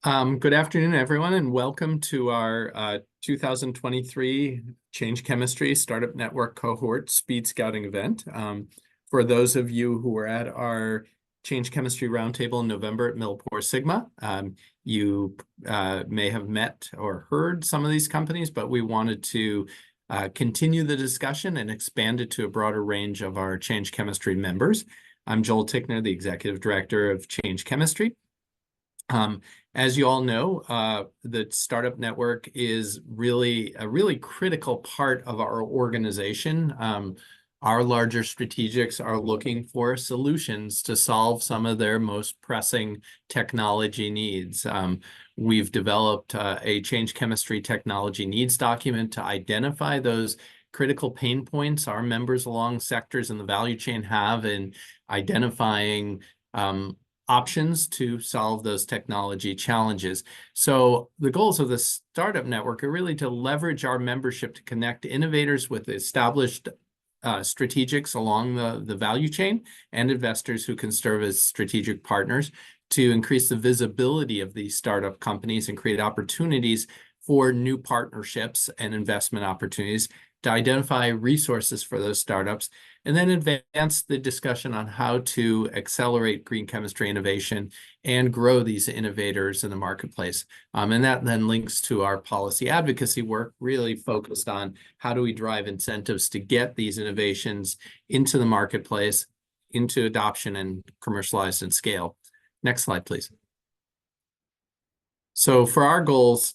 Good afternoon, everyone, and welcome to our 2023 Change Chemistry Startup Network Cohort Speed Scouting event. For those of you who were at our Change Chemistry Roundtable in November at Millport Sigma, you may have met or heard some of these companies, but we wanted to continue the discussion and expand it to a broader range of our Change Chemistry members. I'm Joel Tickner, the Executive Director of Change Chemistry. As you all know, the Startup Network is really a really critical part of our organization. Our larger strategics are looking for solutions to solve some of their most pressing technology needs. We've developed a Change Chemistry technology needs document to identify those critical pain points our members along sectors in the value chain have in identifying options to solve those technology challenges. So the goals of the Startup Network are really to leverage our membership to connect innovators with established strategics along the value chain and investors who can serve as strategic partners to increase the visibility of these startup companies and create opportunities for new partnerships and investment opportunities, to identify resources for those startups, and then advance the discussion on how to accelerate green chemistry innovation and grow these innovators in the marketplace. And that then links to our policy advocacy work, really focused on how do we drive incentives to get these innovations into the marketplace, into adoption and commercialized and scale. Next slide, please. So for our goals,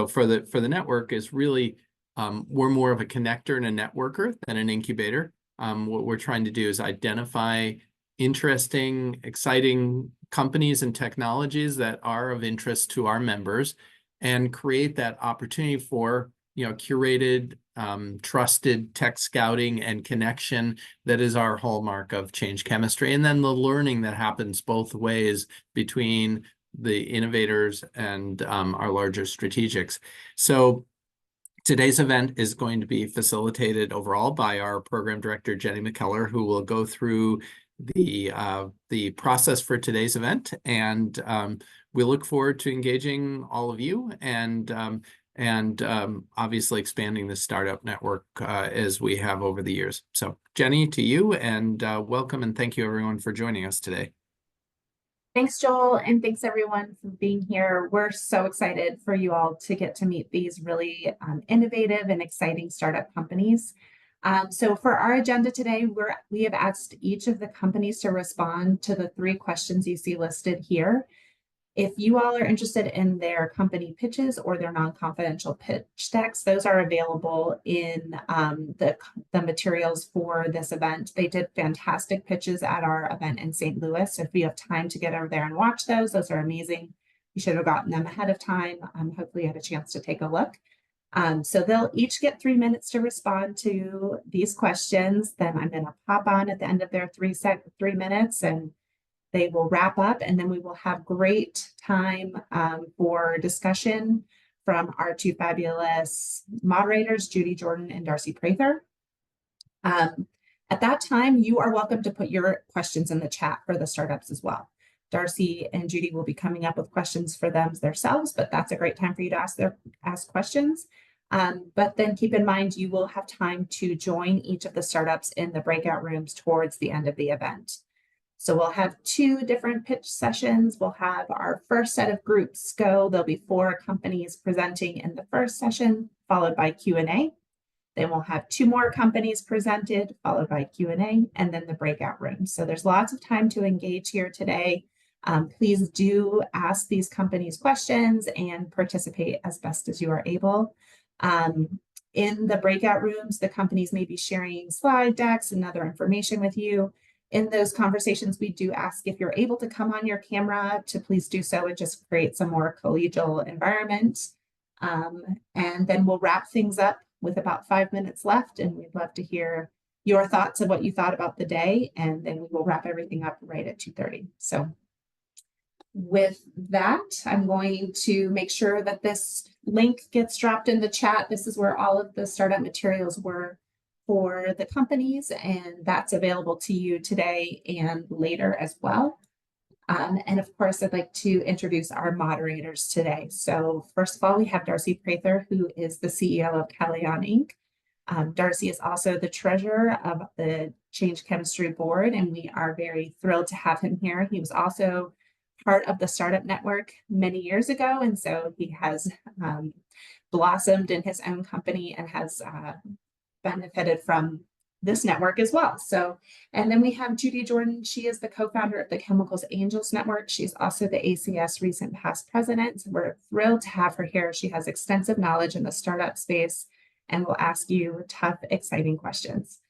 for the network is really we're more of a connector and a networker than an incubator. What we're trying to do is identify interesting, exciting companies and technologies that are of interest to our members and create that opportunity for curated, trusted tech scouting and connection that is our hallmark of Change Chemistry. And then the learning that happens both ways between the innovators and our larger strategics. So today's event is going to be facilitated overall by our program director, Jenny McKellar, who will go through the process for today's event. And we look forward to engaging all of you and obviously expanding the Startup Network as we have over the years. So Jenny, to you, and welcome and thank you everyone for joining us today. Thanks, Joel, and thanks everyone for being here. We're so excited for you all to get to meet these really innovative and exciting startup companies. So for our agenda today, we have asked each of the companies to respond to the 3 questions you see listed here. If you all are interested in their company pitches or their non-confidential pitch decks, those are available in the materials for this event. They did fantastic pitches at our event in St. Louis. So if you have time to get over there and watch those are amazing. You should have gotten them ahead of time. Hopefully you had a chance to take a look. So they'll each get 3 minutes to respond to these questions. Then I'm going to pop on at the end of their 3 minutes and they will wrap up, and then we will have great time for discussion from our 2 fabulous moderators, Judy Jordan and Darcy Prather. At that time, you are welcome to put your questions in the chat for the startups as well. Darcy and Judy will be coming up with questions for them themselves, but that's a great time for you to ask questions. But then keep in mind, you will have time to join each of the startups in the breakout rooms towards the end of the event. So we'll have 2 different pitch sessions. We'll have our first set of groups go. There'll be 4 companies presenting in the first session, followed by Q&A. Then we'll have 2 more companies presented, followed by Q&A, and then the breakout room. So there's lots of time to engage here today. Please do ask these companies questions and participate as best as you are able. In the breakout rooms, the companies may be sharing slide decks and other information with you. In those conversations, we do ask if you're able to come on your camera to please do so. It just creates a more collegial environment. And then we'll wrap things up with about 5 minutes left. And we'd love to hear your thoughts of what you thought about the day. And then we will wrap everything up right at 2:30. So with that, I'm going to make sure that this link gets dropped in the chat. This is where all of the startup materials were for the companies, and that's available to you today and later as well. And of course, I'd like to introduce our moderators today. So first of all, we have Darcy Prather, who is the CEO of Calion Inc. Darcy is also the treasurer of the Change Chemistry Board, and we are very thrilled to have him here. He was also part of the Startup Network many years ago, and so he has blossomed in his own company and has benefited from this network as well. So, and then we have Judy Jordan. She is the co-founder of the Chemicals Angels Network. She's also the ACS recent past president. So we're thrilled to have her here. She has extensive knowledge in the startup space and will ask you tough, exciting questions.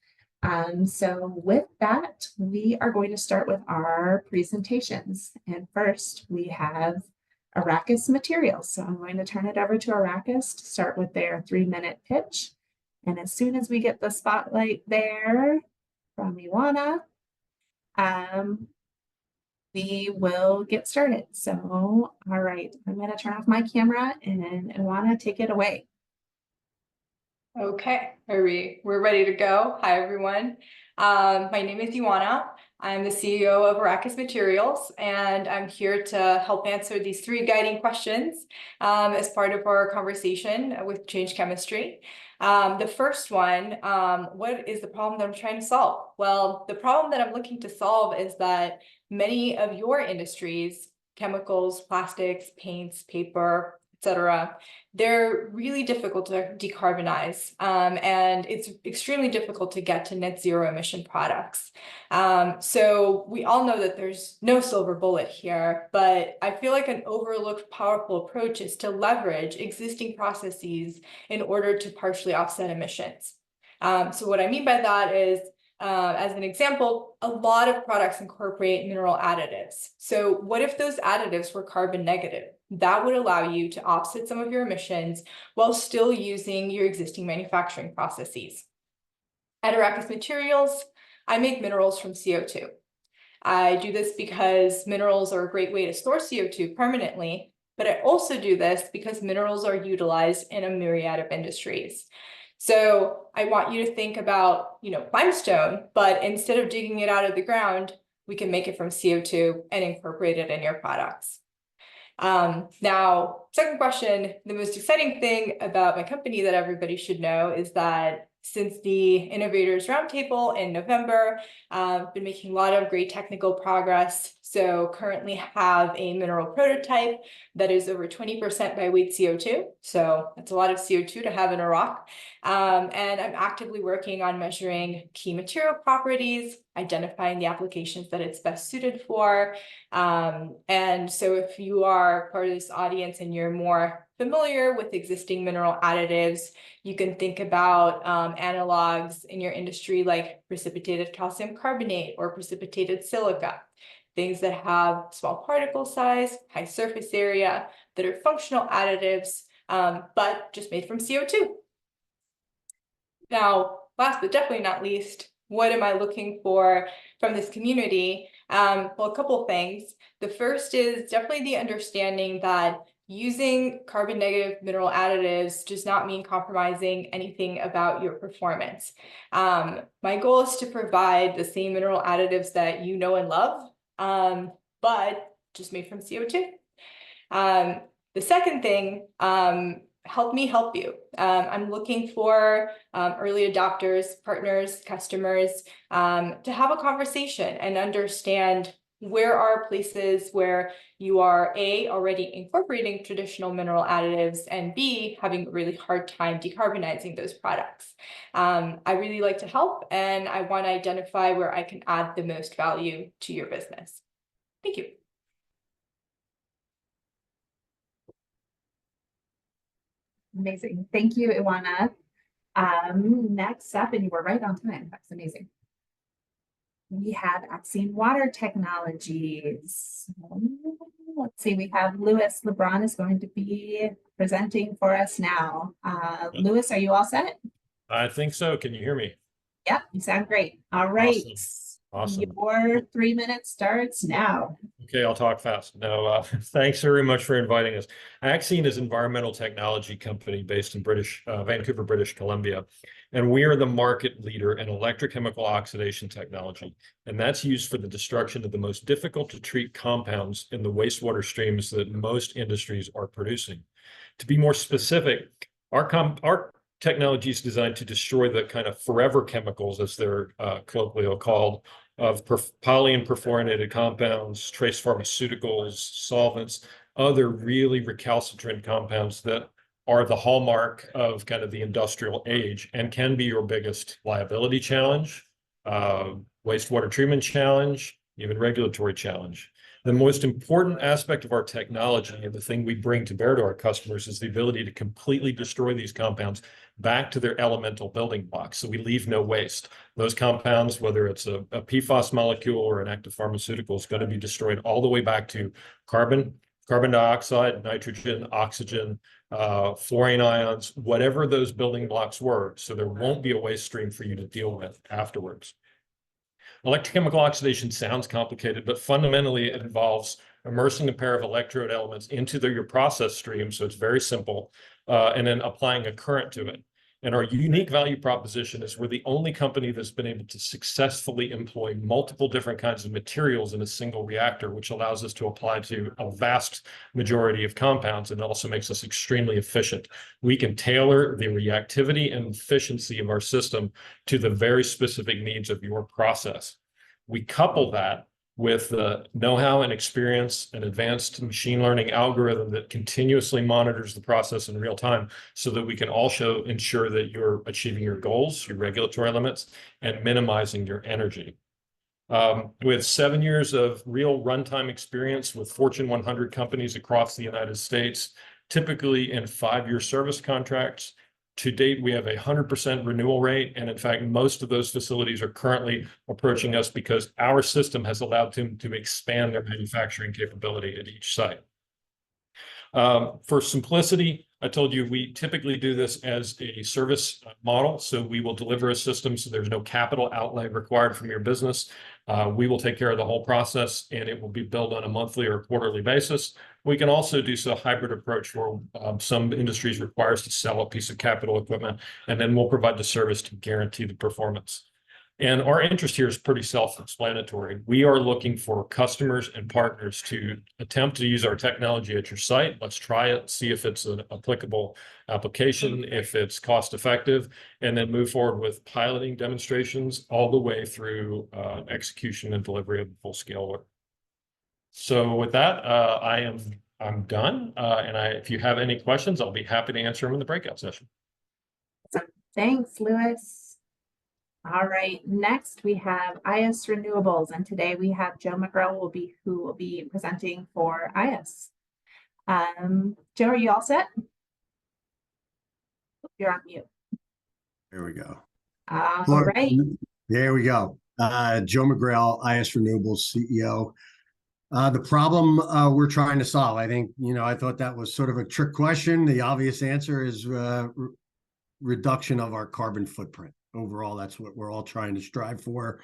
So with that, we are going to start with our presentations. And first we have Arrakis Materials. So I'm going to turn it over to Arrakis to start with their 3-minute pitch. And as soon as we get the spotlight there from Ioana, we will get started. So, all right, I'm going to turn off my camera and Ioana, take it away. Okay, we're ready to go. Hi, everyone. My name is Ioana. I'm the CEO of Arrakis Materials, and I'm here to help answer these 3 guiding questions as part of our conversation with Change Chemistry. The first one, what is the problem that I'm trying to solve? Well, the problem that I'm looking to solve is that many of your industries, chemicals, plastics, paints, paper, etc., they're really difficult to decarbonize, and it's extremely difficult to get to net zero emission products. So we all know that there's no silver bullet here, but I feel like an overlooked powerful approach is to leverage existing processes in order to partially offset emissions. So what I mean by that is, as an example, a lot of products incorporate mineral additives. So what if those additives were carbon negative? That would allow you to offset some of your emissions while still using your existing manufacturing processes. At Arrakis Materials, I make minerals from CO2. I do this because minerals are a great way to store CO2 permanently, but I also do this because minerals are utilized in a myriad of industries. So I want you to think about, limestone, but instead of digging it out of the ground, we can make it from CO2 and incorporate it in your products. Now, second question, the most exciting thing about my company that everybody should know is that since the Innovators Roundtable in November, I've been making a lot of great technical progress. So currently have a mineral prototype that is over 20% by weight CO2. So that's a lot of CO2 to have in a rock. And I'm actively working on measuring key material properties, identifying the applications that it's best suited for. And so if you are part of this audience and you're more familiar with existing mineral additives, you can think about analogs in your industry like precipitated calcium carbonate or precipitated silica, things that have small particle size, high surface area, that are functional additives, but just made from CO2. Now, last but definitely not least, what am I looking for from this community? Well, a couple of things. The first is definitely the understanding that using carbon negative mineral additives does not mean compromising anything about your performance. My goal is to provide the same mineral additives that you know and love, but just made from CO2. The second thing, help me help you. I'm looking for early adopters, partners, customers, to have a conversation and understand where are places where you are A, already incorporating traditional mineral additives, and B, having a really hard time decarbonizing those products. I really like to help, and I want to identify where I can add the most value to your business. Thank you. Amazing. Thank you, Ioana. Next up, and you were right on time. That's amazing. We have Axine Water Technologies. Let's see, we have Louis LeBron is going to be presenting for us now. Louis, are you all set? I think so. Can you hear me? Yep, you sound great. All right. Awesome. Your 3 minutes starts now. Okay, I'll talk fast. No, thanks very much for inviting us. Axine is an environmental technology company based in Vancouver, British Columbia. And we are the market leader in electrochemical oxidation technology. And that's used for the destruction of the most difficult to treat compounds in the wastewater streams that most industries are producing. To be more specific, our technology is designed to destroy the kind of forever chemicals, as they're colloquially called, of poly and perfluorinated compounds, trace pharmaceuticals, solvents, other really recalcitrant compounds that are the hallmark of kind of the industrial age and can be your biggest liability challenge, wastewater treatment challenge, even regulatory challenge. The most important aspect of our technology and the thing we bring to bear to our customers is the ability to completely destroy these compounds back to their elemental building blocks. So we leave no waste. Those compounds, whether it's a PFAS molecule or an active pharmaceutical, is going to be destroyed all the way back to carbon dioxide, nitrogen, oxygen, fluorine ions, whatever those building blocks were. So there won't be a waste stream for you to deal with afterwards. Electrochemical oxidation sounds complicated, but fundamentally it involves immersing a pair of electrode elements into your process stream, so it's very simple, and then applying a current to it. And our unique value proposition is we're the only company that's been able to successfully employ multiple different kinds of materials in a single reactor, which allows us to apply to a vast majority of compounds, and also makes us extremely efficient. We can tailor the reactivity and efficiency of our system to the very specific needs of your process. We couple that with the know-how and experience and advanced machine learning algorithm that continuously monitors the process in real time, so that we can also ensure that you're achieving your goals, your regulatory limits, and minimizing your energy. With 7 years of real runtime experience with Fortune 100 companies across the United States, typically in 5-year service contracts. To date, we have a 100% renewal rate. And in fact, most of those facilities are currently approaching us because our system has allowed them to expand their manufacturing capability at each site. For simplicity, I told you we typically do this as a service model. So we will deliver a system so there's no capital outlay required from your business. We will take care of the whole process, and it will be billed on a monthly or quarterly basis. We can also do a hybrid approach where some industries require us to sell a piece of capital equipment, and then we'll provide the service to guarantee the performance. And our interest here is pretty self-explanatory. We are looking for customers and partners to attempt to use our technology at your site. Let's try it, see if it's an applicable application, if it's cost effective, and then move forward with piloting demonstrations all the way through execution and delivery of the full scale work. So with that, I'm done. And if you have any questions, I'll be happy to answer them in the breakout session. Thanks, Louis. All right, next we have IS Renewables, and today we have Joe McGrail who will be presenting for IS. Joe, are you all set? You're on mute. There we go. All right. There we go. Joe McGrail, IS Renewables CEO. The problem we're trying to solve, I think, I thought that was sort of a trick question. The obvious answer is reduction of our carbon footprint. Overall, that's what we're all trying to strive for.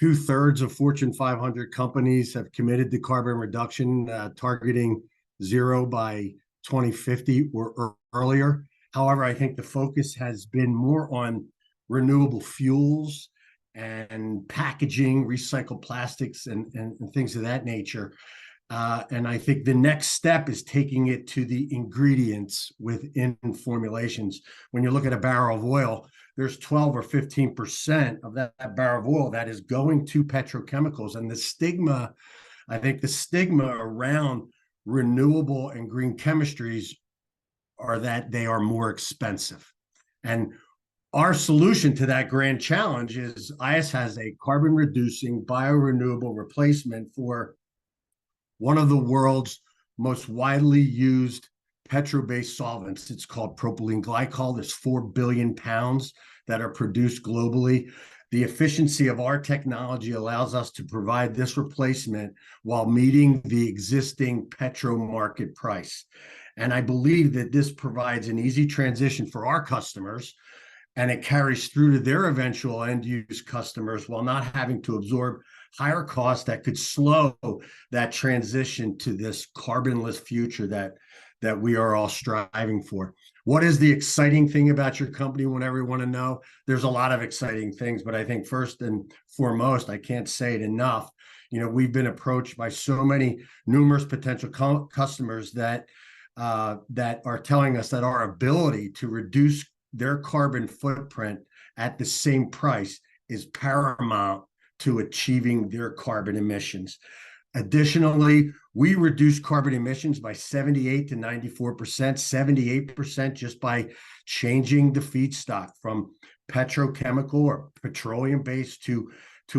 2/3 of Fortune 500 companies have committed to carbon reduction, targeting zero by 2050 or earlier. However, I think the focus has been more on renewable fuels and packaging, recycled plastics, and things of that nature. And I think the next step is taking it to the ingredients within formulations. When you look at a barrel of oil, there's 12 or 15% of that barrel of oil that is going to petrochemicals. And I think the stigma around renewable and green chemistries are that they are more expensive. And our solution to that grand challenge is IS has a carbon reducing biorenewable replacement for one of the world's most widely used petro-based solvents. It's called propylene glycol. There's 4 billion pounds that are produced globally. The efficiency of our technology allows us to provide this replacement while meeting the existing petro market price. And I believe that this provides an easy transition for our customers, and it carries through to their eventual end use customers while not having to absorb higher costs that could slow that transition to this carbonless future that we are all striving for. What is the exciting thing about your company? Whenever you want to know, there's a lot of exciting things, but I think first and foremost, I can't say it enough. We've been approached by so many numerous potential customers that are telling us that our ability to reduce their carbon footprint at the same price is paramount to achieving their carbon emissions. Additionally, we reduce carbon emissions by 78 to 94%, 78% just by changing the feedstock from petrochemical or petroleum-based to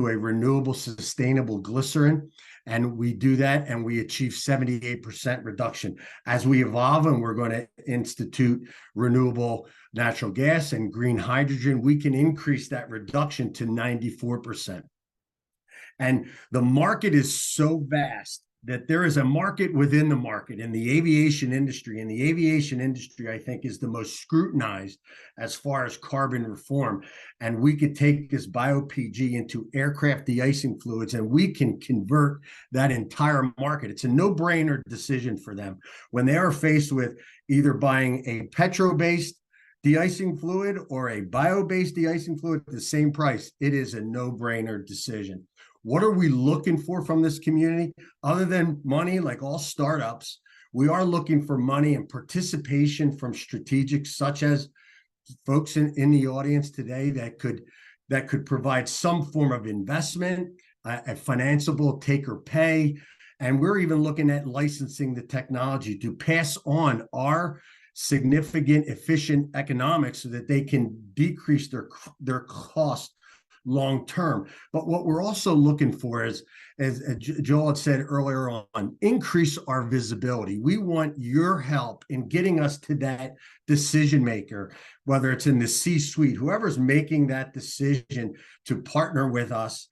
a renewable, sustainable glycerin. And we do that and we achieve 78% reduction. As we evolve and we're going to institute renewable natural gas and green hydrogen, we can increase that reduction to 94%. And the market is so vast that there is a market within the market in the aviation industry. And the aviation industry, I think, is the most scrutinized as far as carbon reform. And we could take this bio-PG into aircraft de-icing fluids, and we can convert that entire market. It's a no-brainer decision for them. When they are faced with either buying a petro-based de-icing fluid or a bio-based de-icing fluid at the same price, it is a no-brainer decision. What are we looking for from this community? Other than money, like all startups, we are looking for money and participation from strategics, such as folks in the audience today that could provide some form of investment, a financeable take or pay. And we're even looking at licensing the technology to pass on our significant, efficient economics so that they can decrease their cost long term. But what we're also looking for is, as Joel had said earlier on, increase our visibility. We want your help in getting us to that decision maker, whether it's in the C-suite, whoever's making that decision to partner with us.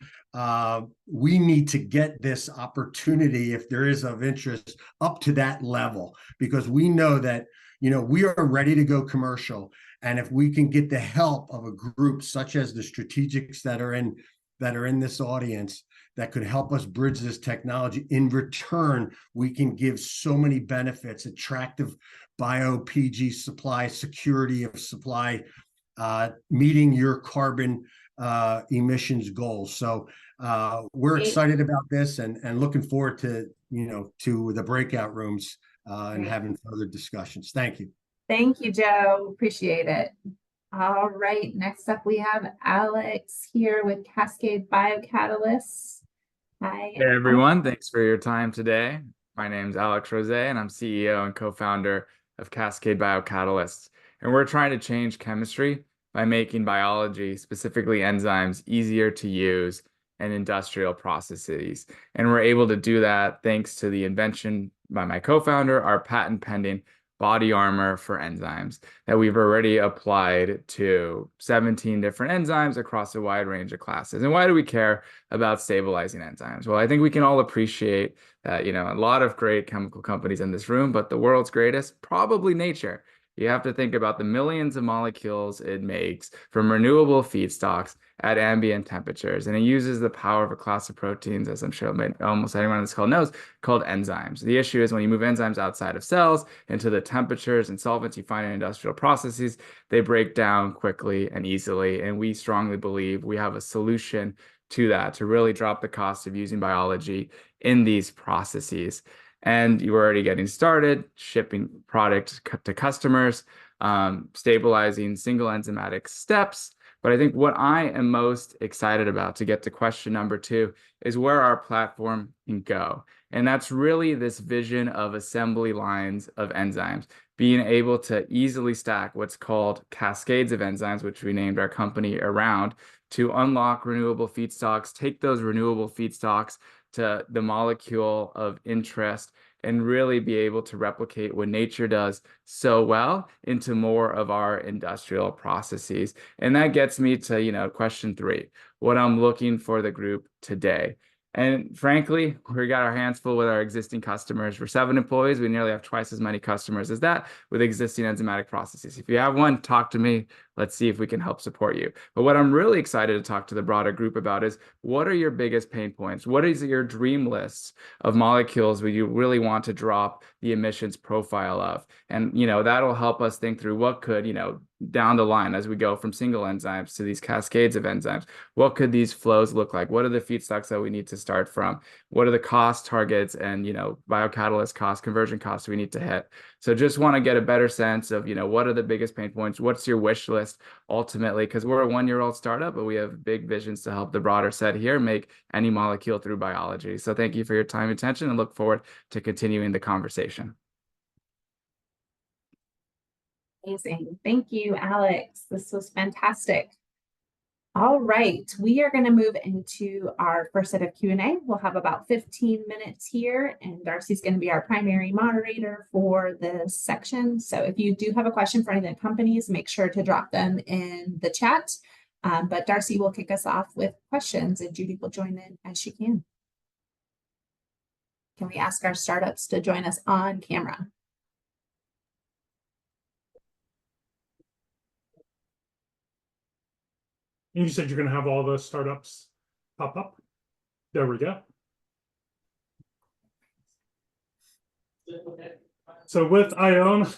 We need to get this opportunity, if there is of interest, up to that level, because we know that we are ready to go commercial. And if we can get the help of a group such as the strategics that are in this audience that could help us bridge this technology, in return, we can give so many benefits: attractive bio-PG supply, security of supply, meeting your carbon emissions goals. So we're excited about this and looking forward to the breakout rooms and having further discussions. Thank you. Thank you, Joe. Appreciate it. All right. Next up, we have Alex here with Cascade Biocatalysts. Hi. Hey, everyone. Thanks for your time today. My name is Alex Rose, and I'm CEO and co-founder of Cascade Biocatalysts. And we're trying to change chemistry by making biology, specifically enzymes, easier to use in industrial processes. And we're able to do that thanks to the invention by my co-founder, our patent pending body armor for enzymes that we've already applied to 17 different enzymes across a wide range of classes. And why do we care about stabilizing enzymes? Well, I think we can all appreciate that, a lot of great chemical companies in this room, but the world's greatest, probably nature. You have to think about the millions of molecules it makes from renewable feedstocks at ambient temperatures. And it uses the power of a class of proteins, as I'm sure almost anyone on this call knows, called enzymes. The issue is when you move enzymes outside of cells into the temperatures and solvents you find in industrial processes, they break down quickly and easily. And we strongly believe we have a solution to that, to really drop the cost of using biology in these processes. And you're already getting started shipping product to customers, stabilizing single enzymatic steps. But I think what I am most excited about, to get to question number 2, is where our platform can go. And that's really this vision of assembly lines of enzymes, being able to easily stack what's called cascades of enzymes, which we named our company around, to unlock renewable feedstocks, take those renewable feedstocks to the molecule of interest, and really be able to replicate what nature does so well into more of our industrial processes. And that gets me to, question 3, what I'm looking for the group today. And frankly, we got our hands full with our existing customers. For 7 employees, we nearly have twice as many customers as that with existing enzymatic processes. If you have one, talk to me. Let's see if we can help support you. But what I'm really excited to talk to the broader group about is, what are your biggest pain points? What is your dream list of molecules where you really want to drop the emissions profile of? And, that'll help us think through what could, down the line as we go from single enzymes to these cascades of enzymes, what could these flows look like? What are the feedstocks that we need to start from? What are the cost targets and, biocatalyst costs, conversion costs we need to hit? So just want to get a better sense of, what are the biggest pain points? What's your wish list ultimately? Because we're a 1-year-old startup, but we have big visions to help the broader set here make any molecule through biology. So thank you for your time and attention, and look forward to continuing the conversation. Amazing. Thank you, Alex. This was fantastic. All right, we are going to move into our first set of Q&A. We'll have about 15 minutes here, and Darcy's going to be our primary moderator for this section. So if you do have a question for any of the companies, make sure to drop them in the chat. But Darcy will kick us off with questions, and Judy will join in as she can. Can we ask our startups to join us on camera? And you said you're going to have all the startups pop up. There we go. So with Iona,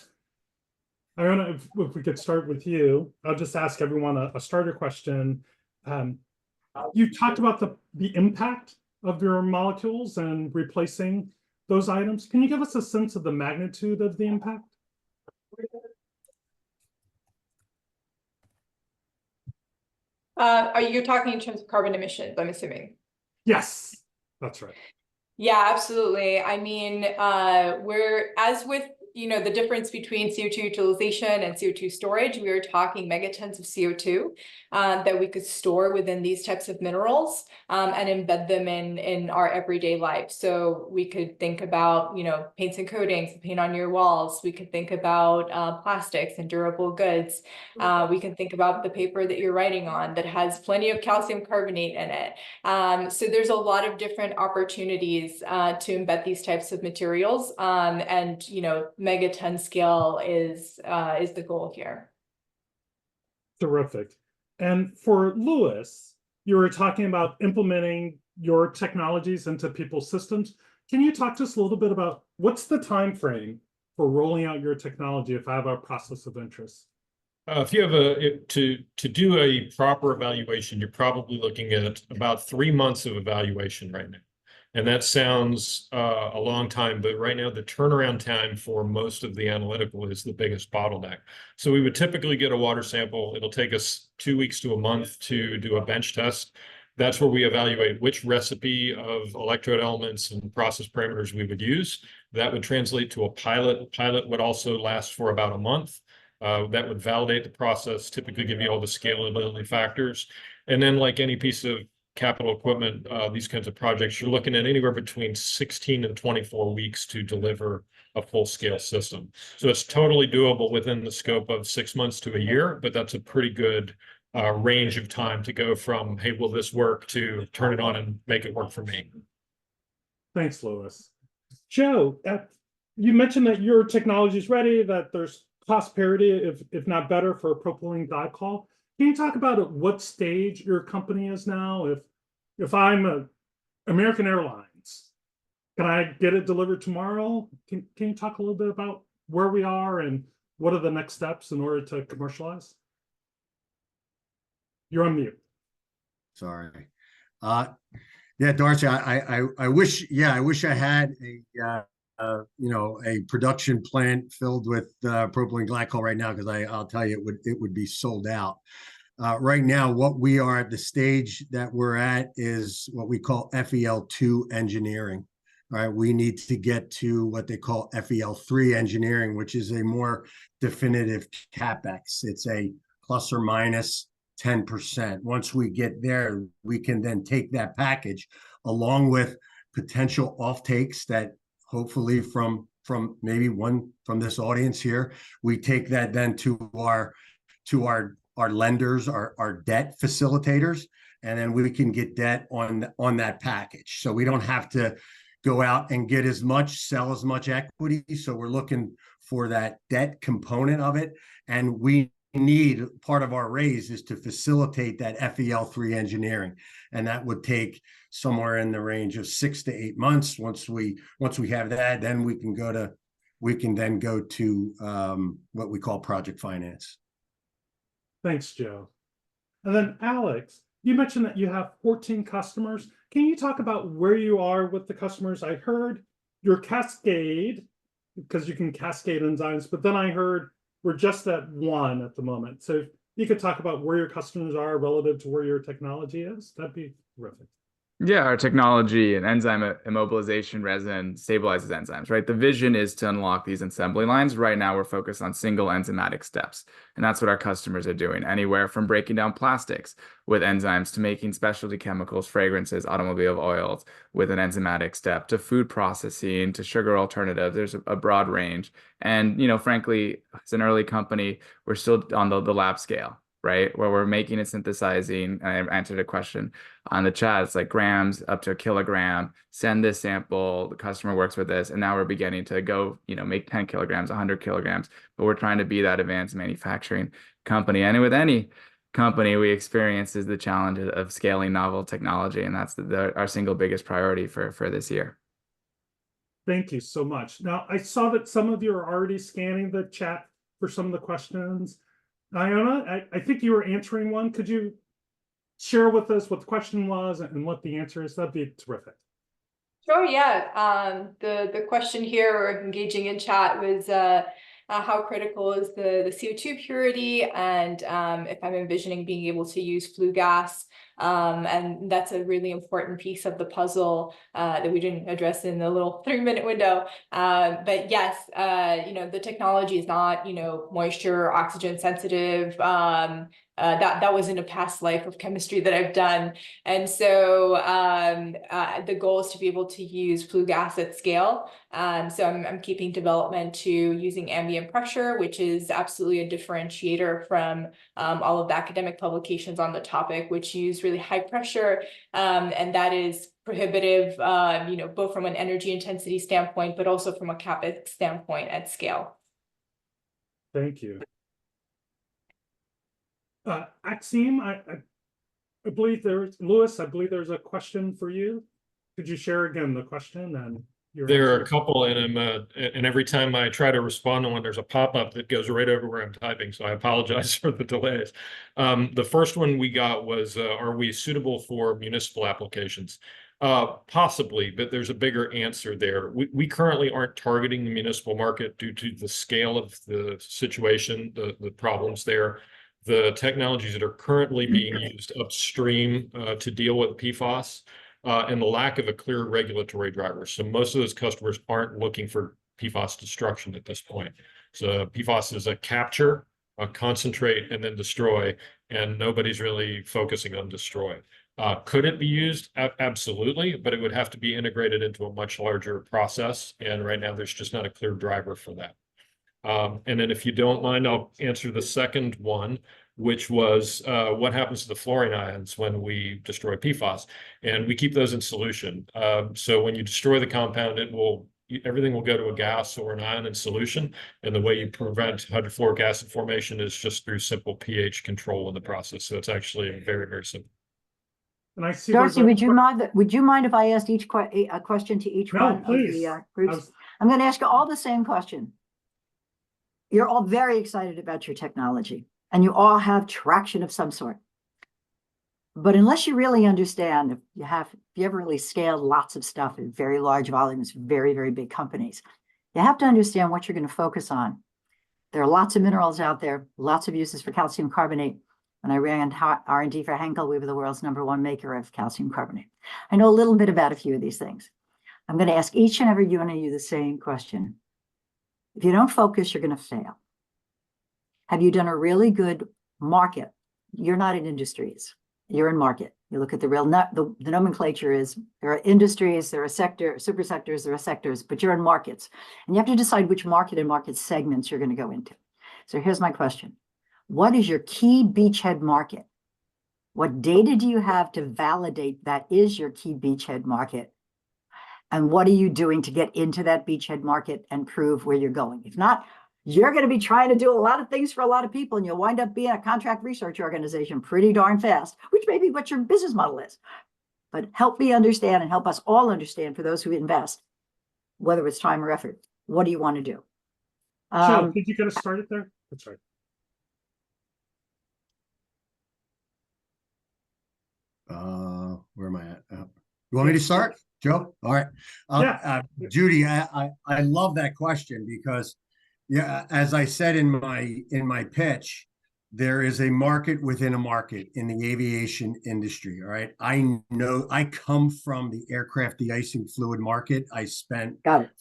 if we could start with you, I'll just ask everyone a starter question. You talked about the impact of your molecules and replacing those items. Can you give us a sense of the magnitude of the impact? Are you talking in terms of carbon emissions, I'm assuming? Yes, that's right. Yeah, absolutely. I mean, as with the difference between CO2 utilization and CO2 storage, we are talking megatons of CO2 that we could store within these types of minerals and embed them in our everyday life. So we could think about, paints and coatings, paint on your walls. We could think about plastics and durable goods. We can think about the paper that you're writing on that has plenty of calcium carbonate in it. So there's a lot of different opportunities to embed these types of materials, and megaton scale is the goal here. Terrific. And for Lewis, you were talking about implementing your technologies into people's systems. Can you talk to us a little bit about what's the time frame for rolling out your technology if I have a process of interest? If you have to do a proper evaluation, you're probably looking at about 3 months of evaluation right now. And that sounds a long time, but right now the turnaround time for most of the analytical is the biggest bottleneck. So we would typically get a water sample. It'll take us 2 weeks to a month to do a bench test. That's where we evaluate which recipe of electrode elements and process parameters we would use. That would translate to a pilot. A pilot would also last for about a month. That would validate the process, typically give you all the scalability factors. And then, like any piece of capital equipment, these kinds of projects, you're looking at anywhere between 16 and 24 weeks to deliver a full-scale system. So it's totally doable within the scope of 6 months to a year, but that's a pretty good range of time to go from, hey, will this work, to turn it on and make it work for me. Thanks, Lewis. Joe, you mentioned that your technology is ready, that there's cost parity, if not better, for propylene glycol. Can you talk about at what stage your company is now? If I'm American Airlines, can I get it delivered tomorrow? Can you talk a little bit about where we are and what are the next steps in order to commercialize? You're on mute. Sorry. Yeah, Darcy, I wish I had a production plant filled with propylene glycol right now, because I'll tell you it would be sold out. Right now, what we are at the stage that we're at is what we call FEL2 engineering. All right, we need to get to what they call FEL3 engineering, which is a more definitive CapEx. It's a plus or minus 10%. Once we get there, we can then take that package along with potential offtakes that hopefully from maybe one from this audience here, we take that then to our lenders, our debt facilitators, and then we can get debt on that package. So we don't have to go out and get as much, sell as much equity. So we're looking for that debt component of it. And we need, part of our raise is to facilitate that FEL3 engineering. And that would take somewhere in the range of 6 to 8 months. Once we have that, then we can then go to what we call project finance. Thanks, Joe. And then Alex, you mentioned that you have 14 customers. Can you talk about where you are with the customers? I heard your cascade, because you can cascade enzymes, but then I heard we're just at 1 at the moment. So if you could talk about where your customers are relative to where your technology is, that'd be terrific. Yeah, our technology and enzyme immobilization resin stabilizes enzymes, right? The vision is to unlock these assembly lines. Right now, we're focused on single enzymatic steps. And that's what our customers are doing, anywhere from breaking down plastics with enzymes to making specialty chemicals, fragrances, automobile oils with an enzymatic step, to food processing, to sugar alternatives. There's a broad range. And, frankly, as an early company, we're still on the lab scale, right? Where we're making and synthesizing. And I answered a question on the chat. It's like grams up to a kilogram, send this sample, the customer works with this. And now we're beginning to go, make 10 kilograms, 100 kilograms, but we're trying to be that advanced manufacturing company. And with any company, we experience is the challenge of scaling novel technology. And that's our single biggest priority for this year. Thank you so much. Now, I saw that some of you are already scanning the chat for some of the questions. Iona, I think you were answering one. Could you share with us what the question was and what the answer is? That'd be terrific. Sure, yeah. The question here, or engaging in chat, was how critical is the CO2 purity, and if I'm envisioning being able to use flue gas. And that's a really important piece of the puzzle that we didn't address in the little 3-minute window. But yes, the technology is not, moisture, oxygen sensitive. That was in a past life of chemistry that I've done. And so the goal is to be able to use flue gas at scale. So I'm keeping development to using ambient pressure, which is absolutely a differentiator from all of the academic publications on the topic, which use really high pressure. And that is prohibitive, both from an energy intensity standpoint, but also from a CapEx standpoint at scale. Thank you. Axim, I believe Lewis, I believe there's a question for you. Could you share again the question? And there are a couple in them, and every time I try to respond to one, there's a pop-up that goes right over where I'm typing, so I apologize for the delays. The first one we got was, are we suitable for municipal applications? Possibly, but there's a bigger answer there. We currently aren't targeting the municipal market due to the scale of the situation, the problems there. The technologies that are currently being used upstream to deal with PFAS, and the lack of a clear regulatory driver. So most of those customers aren't looking for PFAS destruction at this point. So PFAS is a capture, a concentrate, and then destroy, and nobody's really focusing on destroy. Could it be used? Absolutely, but it would have to be integrated into a much larger process. And right now there's just not a clear driver for that. And then if you don't mind, I'll answer the second one, which was what happens to the fluorine ions when we destroy PFAS? And we keep those in solution. So when you destroy the compound, everything will go to a gas or an ion in solution. And the way you prevent hydrofluoric acid formation is just through simple pH control in the process. So it's actually very, very simple. And I see Darcy, would you mind if I asked a question to each one please. of the groups? I'm going to ask you all the same question. You're all very excited about your technology, and you all have traction of some sort. But unless you really understand, if you ever really scaled lots of stuff in very large volumes, very, very big companies, you have to understand what you're going to focus on. There are lots of minerals out there, lots of uses for calcium carbonate. When I ran R&D for Henkel, we were the world's #1 maker of calcium carbonate. I know a little bit about a few of these things. I'm going to ask each and every one of you the same question. If you don't focus, you're going to fail. Have you done a really good market? You're not in industries. You're in market. You look at the nomenclature is there are industries, there are super sectors, there are sectors, but you're in markets. And you have to decide which market and market segments you're going to go into. So here's my question. What is your key beachhead market? What data do you have to validate that is your key beachhead market? And what are you doing to get into that beachhead market and prove where you're going? If not, you're going to be trying to do a lot of things for a lot of people, and you'll wind up being a contract research organization pretty darn fast, which may be what your business model is. But help me understand and help us all understand, for those who invest, whether it's time or effort, what do you want to do? Joe, did you get us started there? That's right. Where am I at? You want me to start, Joe? All right. Yeah. Judy, I love that question because, yeah, as I said in my pitch, there is a market within a market in the aviation industry. All right. I know I come from the aircraft de-icing fluid market. I spent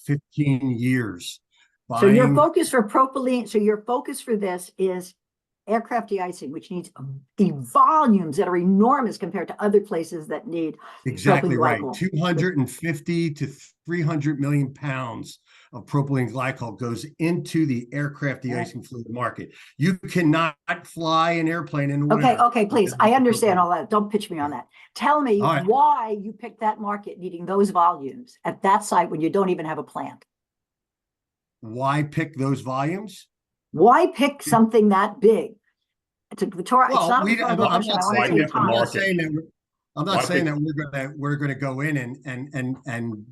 15 years buying. So your focus for propylene, so your focus for this is aircraft de-icing, which needs volumes that are enormous compared to other places that need exactly right. glycol. 250 to 300 million pounds of propylene glycol goes into the aircraft de-icing fluid market. You cannot fly an airplane in the winter. Okay, please. I understand all that. Don't pitch me on that. Tell me why you picked that market needing those volumes at that site when you don't even have a plant. Why pick those volumes? Why pick something that big? It's not I'm not saying that we're gonna go in and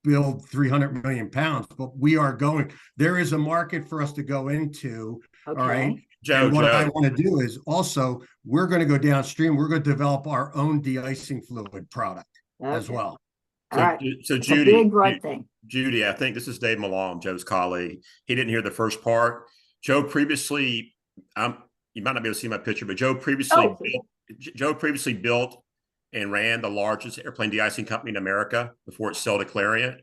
build 300 million pounds, but we are going. There is a market for us to go into. Okay. All right. Joe, what I want to do is also we're going to go downstream. We're going to develop our own de-icing fluid product as well. All right. So it's Judy, a big broad thing. Judy, I think this is Dave Malone, Joe's colleague. He didn't hear the first part. Joe previously, you might not be able to see my picture, but Joe previously built and ran the largest airplane de-icing company in America before it sold to Clariant.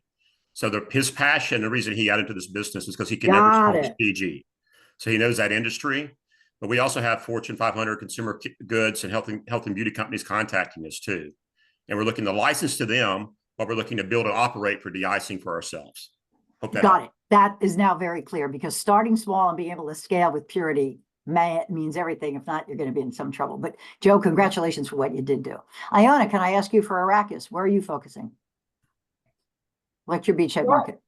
So his passion, the reason he got into this business is because he can never switch PG. So he knows that industry. But we also have Fortune 500 consumer goods and health and beauty companies contacting us too. And we're looking to license to them, but we're looking to build and operate for de-icing for ourselves. Hope that Got it. That is now very clear, because starting small and being able to scale with purity means everything. If not, you're going to be in some trouble. But Joe, congratulations for what you did do. Iona, can I ask you for Arrakis? Where are you focusing? What's your beachhead market?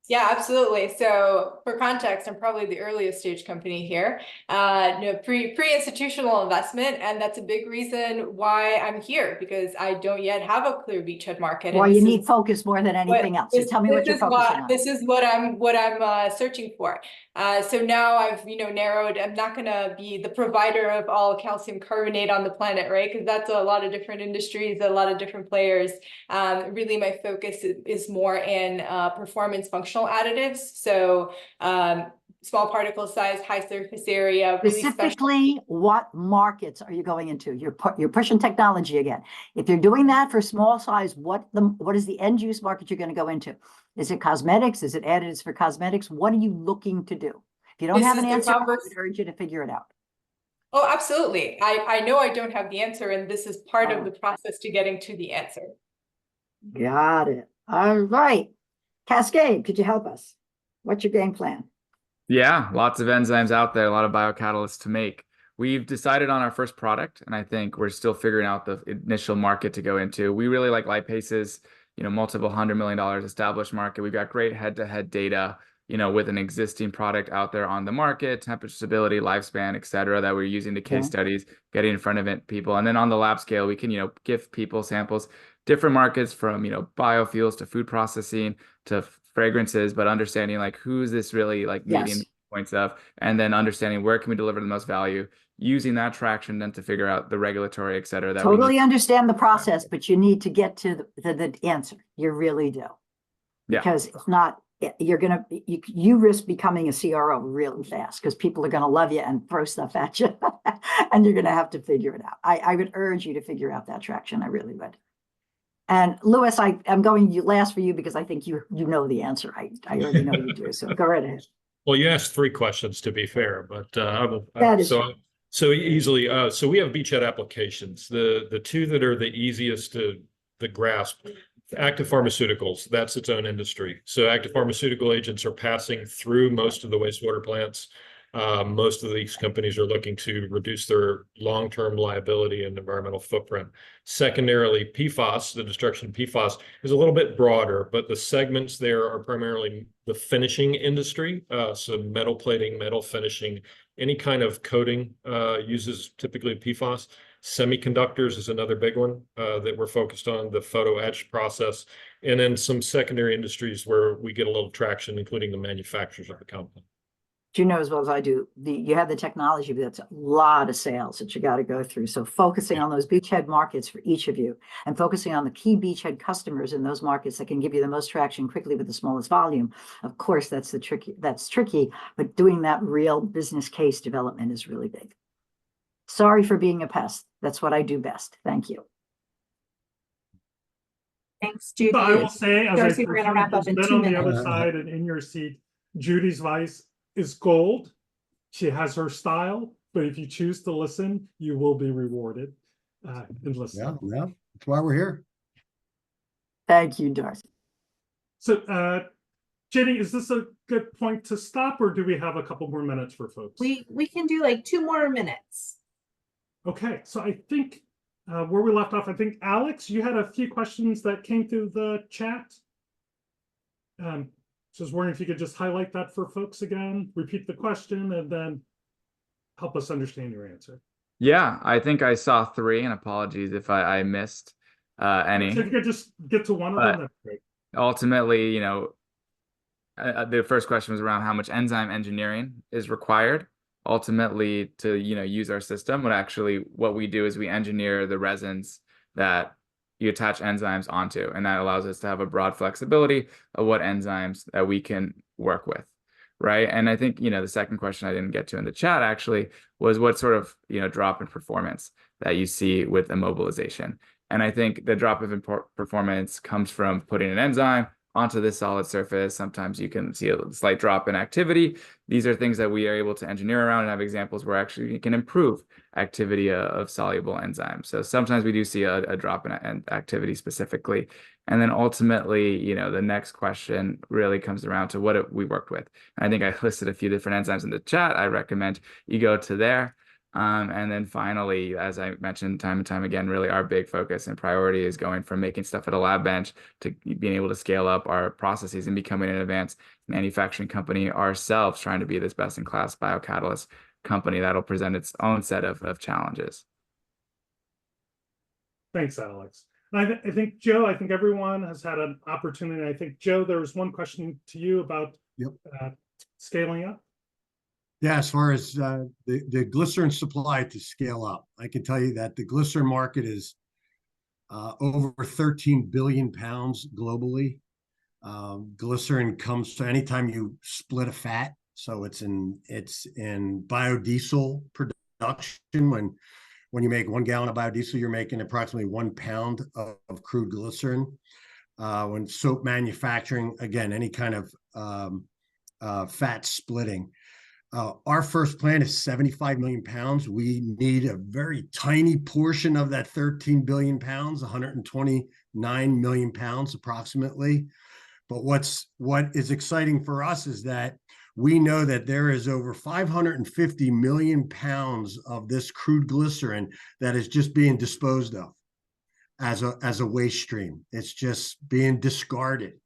Yeah, absolutely. So for context, I'm probably the earliest stage company here, pre-institutional investment. And that's a big reason why I'm here, because I don't yet have a clear beachhead market. Well, you need focus more than anything else. So tell me what you're focusing on. This is what I'm searching for. So now I've narrowed. I'm not going to be the provider of all calcium carbonate on the planet, right? Because that's a lot of different industries, a lot of different players. Really, my focus is more in performance functional additives. So small particle size, high surface area. Specifically, what markets are you going into? You're pushing technology again. If you're doing that for small size, what is the end use market you're going to go into? Is it cosmetics? Is it additives for cosmetics? What are you looking to do? If you don't have an answer, I would urge you to figure it out. Oh, absolutely. I know I don't have the answer, and this is part of the process to getting to the answer. Got it. All right. Cascade, could you help us? What's your game plan? Yeah, lots of enzymes out there, a lot of biocatalysts to make. We've decided on our first product, and I think we're still figuring out the initial market to go into. We really like lipases, multiple $100 million established market. We've got great head-to-head data, with an existing product out there on the market, temperature stability, lifespan, et cetera, that we're using to case studies, getting in front of people. And then on the lab scale, we can, give people samples, different markets from, biofuels to food processing to fragrances, but understanding who's this really meeting points of, and then understanding where can we deliver the most value, using that traction then to figure out the regulatory, et cetera. That totally understand the process, but you need to get to the answer. You really do. Because if not, you risk becoming a CRO really fast, because people are going to love you and throw stuff at you and you're going to have to figure it out. I would urge you to figure out that traction. I really would. And Louis, I'm going last for you because I think you know the answer. I already know you do. So go right ahead. Well, you asked 3 questions to be fair, but so easily. So we have beachhead applications. The 2 that are the easiest to grasp. Active pharmaceuticals, that's its own industry. So active pharmaceutical agents are passing through most of the wastewater plants. Most of these companies are looking to reduce their long-term liability and environmental footprint. Secondarily, PFAS, the destruction of PFAS, is a little bit broader, but the segments there are primarily the finishing industry. So metal plating, metal finishing, any kind of coating uses typically PFAS. Semiconductors is another big one that we're focused on, the photo etch process, and then some secondary industries where we get a little traction, including the manufacturers of the company. You know as well as I do, you have the technology, but that's a lot of sales that you got to go through. So focusing on those beachhead markets for each of you and focusing on the key beachhead customers in those markets that can give you the most traction quickly with the smallest volume. Of course, that's tricky, but doing that real business case development is really big. Sorry for being a pest. That's what I do best. Thank you. Thanks, Judy. So I will say, as Darcy, I we're gonna wrap up in been 2 on the minutes. other side and in your seat, Judy's voice is gold. She has her style, but if you choose to listen, you will be rewarded in listening. Yeah, that's why we're here. Thank you, Darcy. So, Jenny, is this a good point to stop, or do we have a couple more minutes for folks? We can do like 2 more minutes. Okay, so I think where we left off, I think Alex, you had a few questions that came through the chat. So I was wondering if you could just highlight that for folks again, repeat the question, and then help us understand your answer. Yeah, I think I saw 3, and apologies if I missed any. So if you could just get to one of them, that's great. Ultimately, you know, the first question was around how much enzyme engineering is required ultimately to, you know, use our system. But actually what we do is we engineer the resins that you attach enzymes onto, and that allows us to have a broad flexibility of what enzymes that we can work with, right? And I think, you know, the second question I didn't get to in the chat actually was what sort of, you know, drop in performance that you see with immobilization. And I think the drop of performance comes from putting an enzyme onto this solid surface. Sometimes you can see a slight drop in activity. These are things that we are able to engineer around and have examples where actually you can improve activity of soluble enzymes. So sometimes we do see a drop in activity specifically. And then ultimately, you know, the next question really comes around to what we worked with. And I think I listed a few different enzymes in the chat. I recommend you go to there. And then finally, as I mentioned time and time again, really our big focus and priority is going from making stuff at a lab bench to being able to scale up our processes and becoming an advanced manufacturing company ourselves, trying to be this best-in-class biocatalyst company that'll present its own set of challenges. Thanks, Alex. And I think, Joe, I think everyone has had an opportunity. I think, Joe, there was one question to you about scaling up. Yeah, as far as the glycerin supply to scale up, I can tell you that the glycerin market is over 13 billion pounds globally. Glycerin comes to anytime you split a fat, so it's in biodiesel production. When you make 1 gallon of biodiesel, you're making approximately 1 pound of crude glycerin. When soap manufacturing, again, any kind of fat splitting. Our first plant is 75 million pounds. We need a very tiny portion of that 13 billion pounds, 129 million pounds approximately. But what is exciting for us is that we know that there is over 550 million pounds of this crude glycerin that is just being disposed of as a waste stream. It's just being discarded.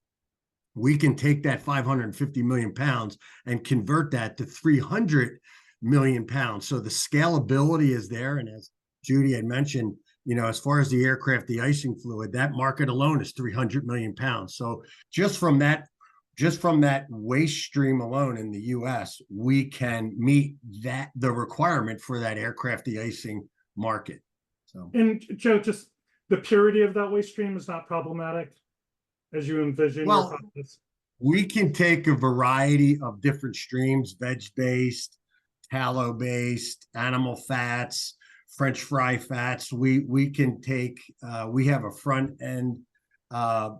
We can take that 550 million pounds and convert that to 300 million pounds. So the scalability is there. And as Judy had mentioned, you know, as far as the aircraft de-icing fluid, that market alone is 300 million pounds. So just from that waste stream alone in the US, we can meet the requirement for that aircraft de-icing market. So, and Joe, just the purity of that waste stream is not problematic as you envision your process? We can take a variety of different streams: veg-based, tallow-based, animal fats, French fry fats. We can take. We have a front-end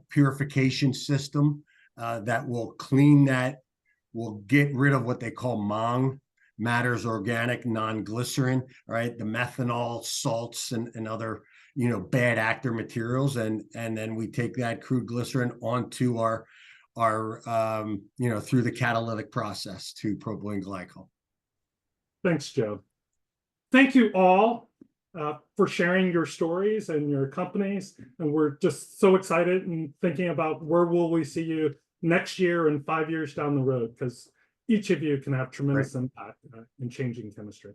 purification system that will clean that. Will get rid of what they call MONG, matters organic non-glycerin, right? The methanol, salts, and other, you know, bad actor materials, and then we take that crude glycerin onto our you know, through the catalytic process to propylene glycol. Thanks, Joe. Thank you all for sharing your stories and your companies. And we're just so excited and thinking about where will we see you next year and 5 years down the road, because each of you can have tremendous impact in changing chemistry.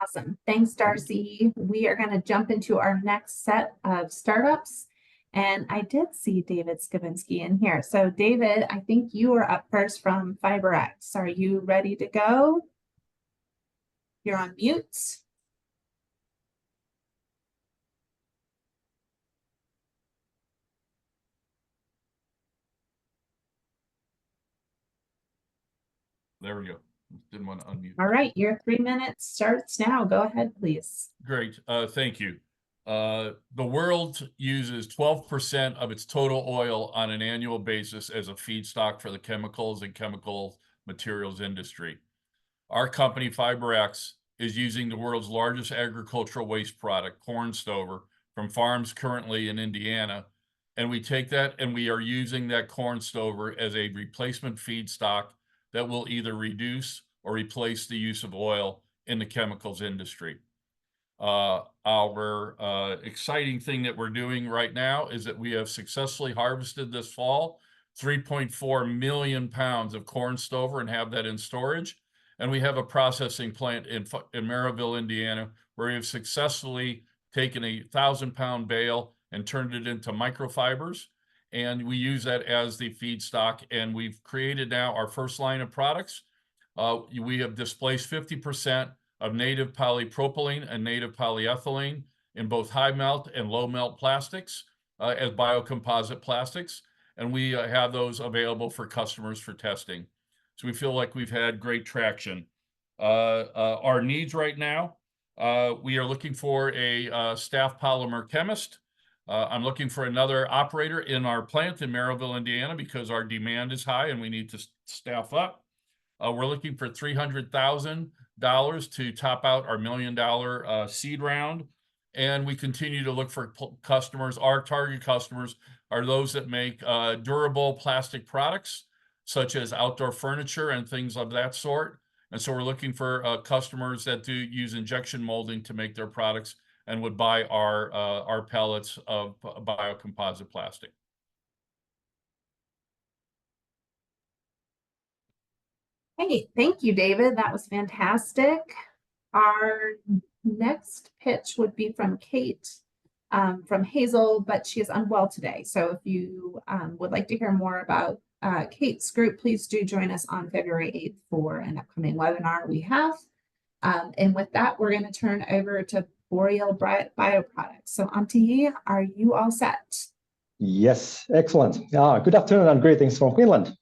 Awesome. Thanks, Darcy. We are going to jump into our next set of startups. And I did see David Skavinsky in here. So David, I think you are up first from FiberX. Are you ready to go? You're on mute. There we go. Didn't want to unmute. All right, your 3 minutes starts now. Go ahead, please. Great. Thank you. The world uses 12% of its total oil on an annual basis as a feedstock for the chemicals and chemical materials industry. Our company, FiberX, is using the world's largest agricultural waste product, corn stover, from farms currently in Indiana. And we take that and we are using that corn stover as a replacement feedstock that will either reduce or replace the use of oil in the chemicals industry. Our exciting thing that we're doing right now is that we have successfully harvested this fall 3.4 million pounds of corn stover and have that in storage. And we have a processing plant in Maryville, Indiana, where we have successfully taken a 1,000-pound bale and turned it into microfibers. And we use that as the feedstock. And we've created now our first line of products. We have displaced 50% of native polypropylene and native polyethylene in both high melt and low melt plastics as biocomposite plastics. And we have those available for customers for testing. So we feel like we've had great traction. Our needs right now, we are looking for a staff polymer chemist. I'm looking for another operator in our plant in Maryville, Indiana, because our demand is high and we need to staff up. We're looking for $300,000 to top out our $1 million seed round. And we continue to look for customers. Our target customers are those that make durable plastic products, such as outdoor furniture and things of that sort. And so we're looking for customers that do use injection molding to make their products and would buy our pellets of biocomposite plastic. Hey, thank you, David. That was fantastic. Our next pitch would be from Kate from Hazel, but she is unwell today. So if you would like to hear more about Kate's group, please do join us on February 8th for an upcoming webinar we have. And with that, we're going to turn over to Boreal Bioproducts. So Antti, are you all set? Yes, excellent. Good afternoon and greetings from Finland.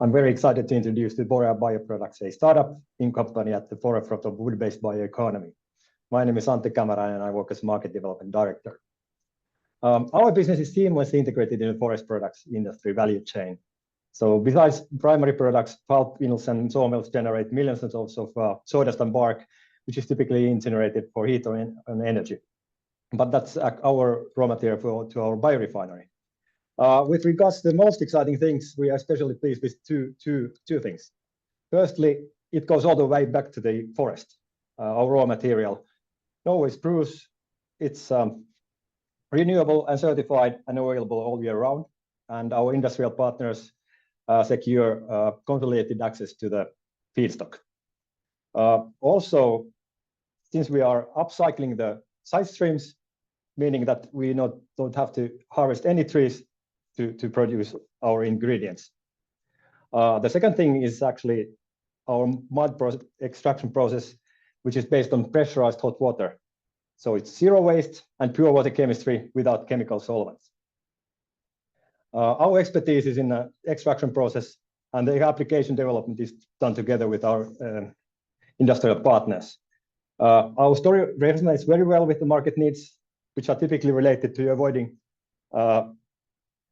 I'm very excited to introduce the Boreal Bioproducts, a startup in company at the forefront of wood-based bioeconomy. My name is Antti Kämärä and I work as Market Development Director. Our business is seamlessly integrated in the forest products industry value chain. So besides primary products, pulp mills and sawmills generate millions of tons of sawdust and bark, which is typically incinerated for heat and energy. But that's our raw material to our biorefinery. With regards to the most exciting things, we are especially pleased with two things. Firstly, it goes all the way back to the forest, our raw material. Norway spruce, it's renewable and certified and available all year round. And our industrial partners secure consolidated access to the feedstock. Also, since we are upcycling the side streams, meaning that we don't have to harvest any trees to produce our ingredients. The second thing is actually our mud extraction process, which is based on pressurized hot water. So it's zero waste and pure water chemistry without chemical solvents. Our expertise is in the extraction process, and the application development is done together with our industrial partners. Our story resonates very well with the market needs, which are typically related to avoiding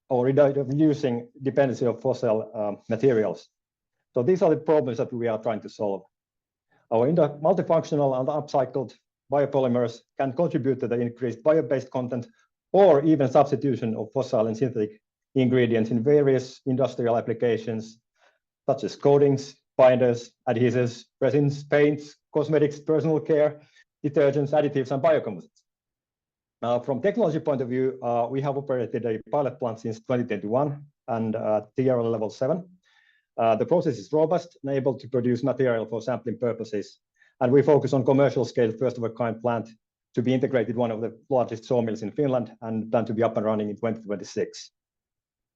or reducing dependency of fossil materials. So these are the problems that we are trying to solve. Our multifunctional and upcycled biopolymers can contribute to the increased bio-based content or even substitution of fossil and synthetic ingredients in various industrial applications, such as coatings, binders, adhesives, resins, paints, cosmetics, personal care, detergents, additives, and biocomposites. From technology point of view, we have operated a pilot plant since 2021 and TRL level 7. The process is robust and able to produce material for sampling purposes. And we focus on commercial scale, first of a kind plant to be integrated one of the largest sawmills in Finland and plan to be up and running in 2026.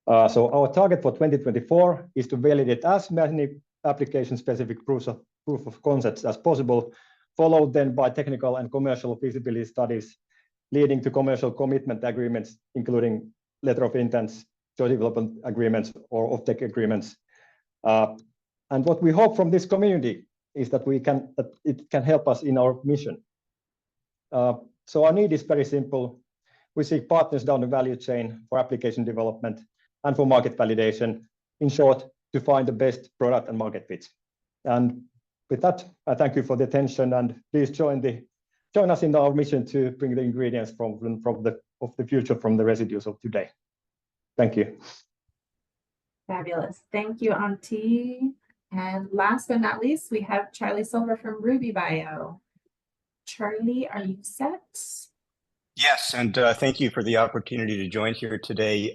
So our target for 2024 is to validate as many application-specific proof of concepts as possible, followed then by technical and commercial feasibility studies, leading to commercial commitment agreements, including letter of intents, joint development agreements, or offtake agreements. And what we hope from this community is that it can help us in our mission. So our need is very simple. We seek partners down the value chain for application development and for market validation. In short, to find the best product and market fits. And with that, I thank you for the attention, and please join us in our mission to bring the ingredients of the future from the residues of today. Thank you. Fabulous. Thank you, Antti. And last but not least, we have Charlie Silver from Ruby Bio. Charlie, are you set? Yes, and thank you for the opportunity to join here today.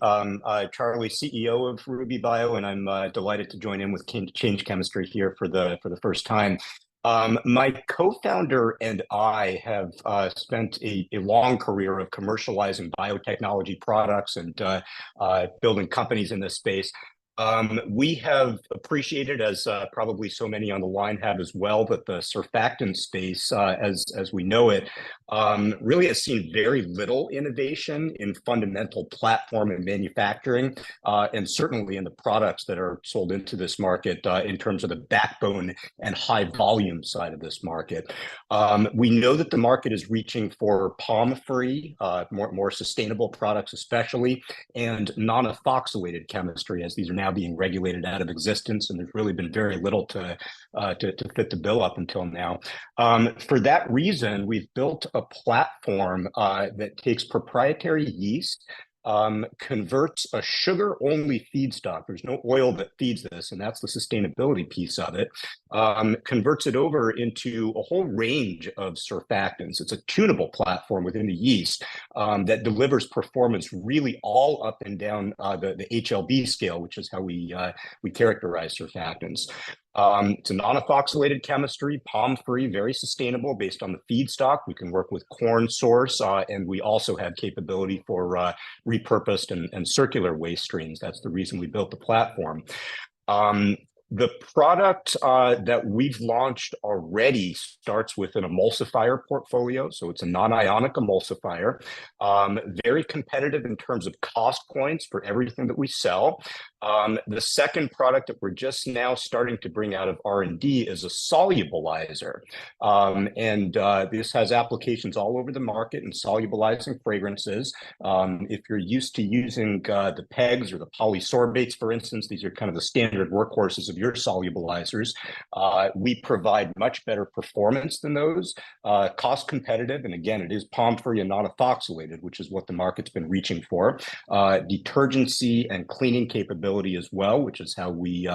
Charlie, CEO of Ruby Bio, and I'm delighted to join in with Change Chemistry here for the first time. My co-founder and I have spent a long career of commercializing biotechnology products and building companies in this space. We have appreciated, as probably so many on the line have as well, that the surfactant space, as we know it, really has seen very little innovation in fundamental platform and manufacturing, and certainly in the products that are sold into this market in terms of the backbone and high volume side of this market. We know that the market is reaching for palm-free, more sustainable products especially, and non-ethoxylated chemistry, as these are now being regulated out of existence, and there's really been very little to fit the bill up until now. For that reason, we've built a platform that takes proprietary yeast, converts a sugar-only feedstock. There's no oil that feeds this, and that's the sustainability piece of it. Converts it over into a whole range of surfactants. It's a tunable platform within the yeast that delivers performance really all up and down the HLB scale, which is how we characterize surfactants. It's a non-ethoxylated chemistry, palm-free, very sustainable based on the feedstock. We can work with corn source, and we also have capability for repurposed and circular waste streams. That's the reason we built the platform. The product that we've launched already starts with an emulsifier portfolio. So it's a non-ionic emulsifier, very competitive in terms of cost points for everything that we sell. The second product that we're just now starting to bring out of R&D is a solubilizer. This has applications all over the market in solubilizing fragrances. If you're used to using the PEGs or the polysorbates, for instance, these are kind of the standard workhorses of your solubilizers. We provide much better performance than those, cost competitive, and again, it is palm-free and non-ethoxylated, which is what the market's been reaching for. Detergency and cleaning capability as well, which is how we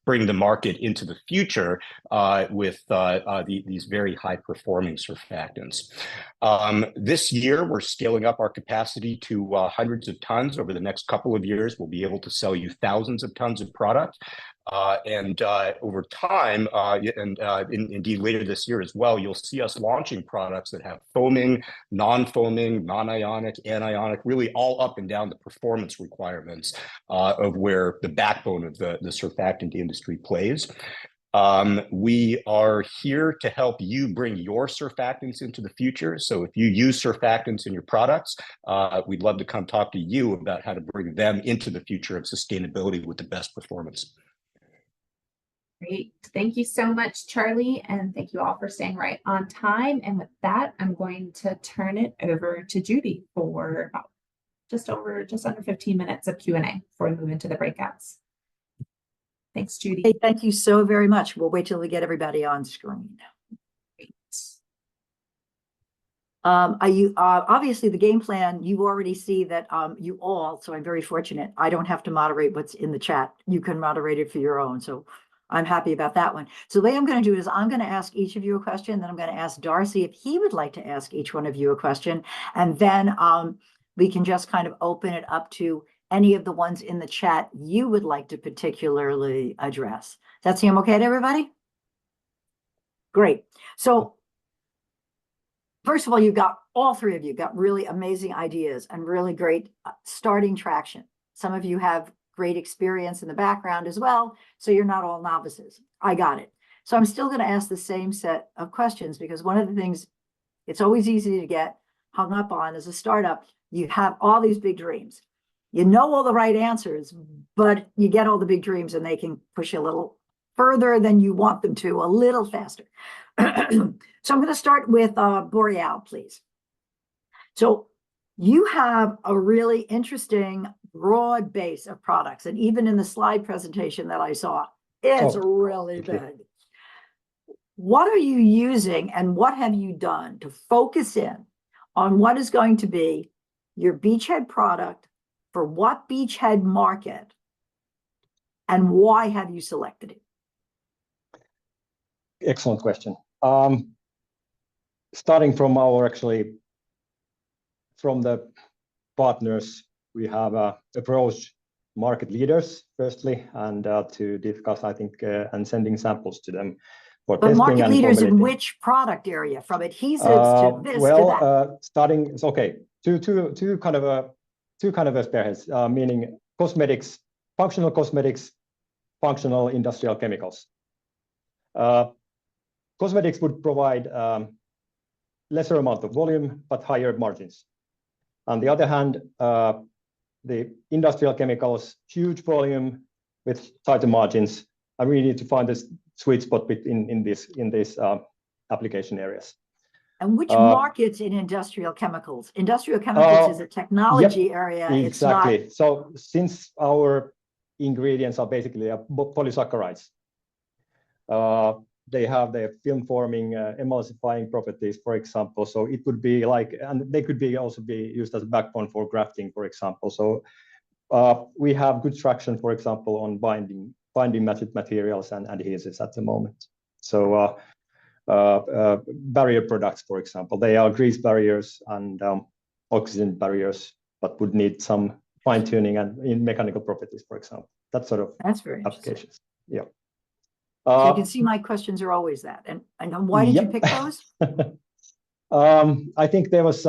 bring the market into the future with these very high-performing surfactants. This year, we're scaling up our capacity to hundreds of tons. Over the next couple of years, we'll be able to sell you thousands of tons of product. Over time, indeed later this year as well, you'll see us launching products that have foaming, non-foaming, non-ionic, anionic, really all up and down the performance requirements of where the backbone of the surfactant industry plays. We are here to help you bring your surfactants into the future. So if you use surfactants in your products, we'd love to come talk to you about how to bring them into the future of sustainability with the best performance. Great. Thank you so much, Charlie, and thank you all for staying right on time. And with that, I'm going to turn it over to Judy for about just under 15 minutes of Q&A before we move into the breakouts. Thanks, Judy. Hey, thank you so very much. We'll wait till we get everybody on screen. Great. Obviously the game plan, you already see that you all, so I'm very fortunate. I don't have to moderate what's in the chat. You can moderate it for your own. So I'm happy about that one. So the way I'm going to do it is I'm going to ask each of you a question, then I'm going to ask Darcy if he would like to ask each one of you a question, and then we can just kind of open it up to any of the ones in the chat you would like to particularly address. Does that seem okay to everybody? Great. So first of all, all three of you got really amazing ideas and really great starting traction. Some of you have great experience in the background as well, so you're not all novices. I got it. So I'm still going to ask the same set of questions, because one of the things it's always easy to get hung up on as a startup, you have all these big dreams. You know all the right answers, but you get all the big dreams and they can push you a little further than you want them to, a little faster. So I'm going to start with Boreal, please. So you have a really interesting broad base of products. And even in the slide presentation that I saw, it's really big. What are you using and what have you done to focus in on what is going to be your beachhead product for what beachhead market, and why have you selected it? Excellent question. Starting from from the partners, we have approached market leaders firstly, and to discuss, I think, and sending samples to them for testing. But market leaders in which product area, from adhesives to this to that? Starting, it's okay. Two kind of spearheads, meaning cosmetics, functional cosmetics, functional industrial chemicals. Cosmetics would provide lesser amount of volume but higher margins. On the other hand, the industrial chemicals, huge volume with tighter margins, and we need to find this sweet spot in these application areas. And which markets in industrial chemicals? Industrial chemicals is a technology area. Exactly. It's not... So since our ingredients are basically polysaccharides, they have their film forming, emulsifying properties, for example. So it would be like, and they could also be used as a backbone for grafting, for example. So we have good traction, for example, on binding materials and adhesives at the moment. So barrier products, for example, they are grease barriers and oxygen barriers, but would need some fine tuning and in mechanical properties, for example. That sort of applications. Yeah. So you can see my questions are always that. And why did you pick those? I think there was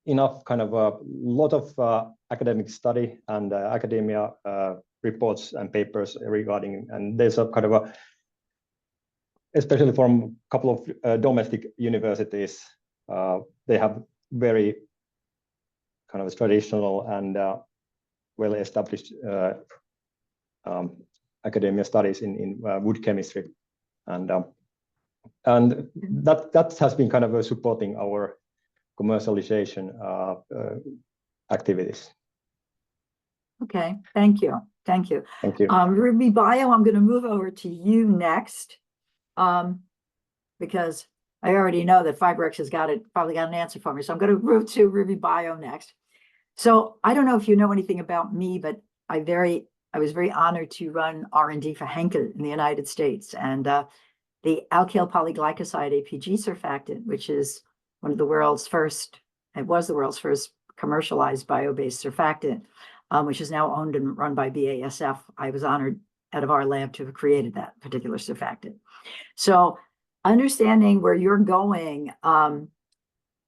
enough kind of a lot of academic study and academia reports and papers regarding, and there's a kind of a, especially from a couple of domestic universities, they have very kind of traditional and well-established academia studies in wood chemistry, and that has been kind of supporting our commercialization activities. Okay, thank you. Thank you. Thank you. Ruby Bio, I'm going to move over to you next, because I already know that Fibrex has probably got an answer for me. So I'm going to move to Ruby Bio next. So I don't know if you know anything about me, but I was very honored to run R&D for Henke in the United States, and the alkyl polyglycoside APG surfactant, which is one of the world's first, it was the world's first commercialized bio-based surfactant, which is now owned and run by BASF. I was honored out of our lab to have created that particular surfactant. So understanding where you're going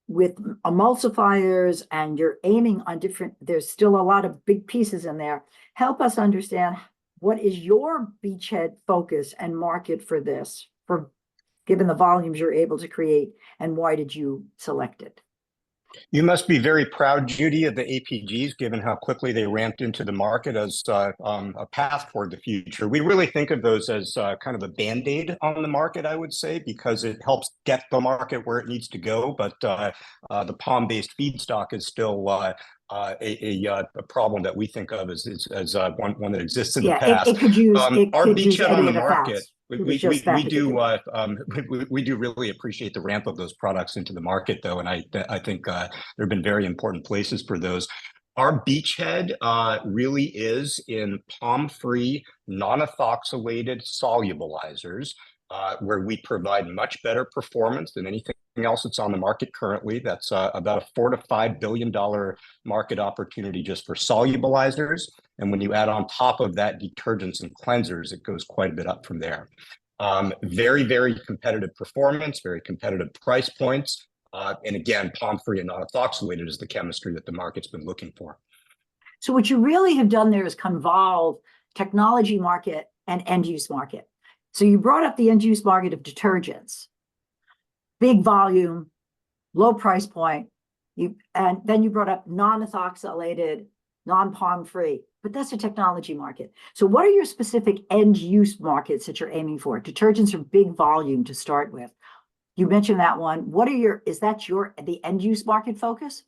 with emulsifiers, and you're aiming on different, there's still a lot of big pieces in there. Help us understand, what is your beachhead focus and market for this, given the volumes you're able to create, and why did you select it? You must be very proud, Judy, of the APGs, given how quickly they ramped into the market as a path toward the future. We really think of those as kind of a Band-Aid on the market, I would say, because it helps get the market where it needs to go. But the palm-based feedstock is still a problem that we think of as one that exists in the past. It could use our beachhead on the market. We do really appreciate the ramp of those products into the market, though, and I think there have been very important places for those. Our beachhead really is in palm-free, non-ethoxylated solubilizers, where we provide much better performance than anything else that's on the market currently. That's about a $4 to $5 billion market opportunity just for solubilizers. And when you add on top of that detergents and cleansers, it goes quite a bit up from there. Very, very competitive performance, very competitive price points. And again, palm-free and non-ethoxylated is the chemistry that the market's been looking for. So what you really have done there is convolve technology market and end-use market. So you brought up the end-use market of detergents, big volume, low price point, and then you brought up non-ethoxylated, non-palm-free, but that's a technology market. So what are your specific end-use markets that you're aiming for? Detergents are big volume to start with. You mentioned that one. What are is that the end-use market focus?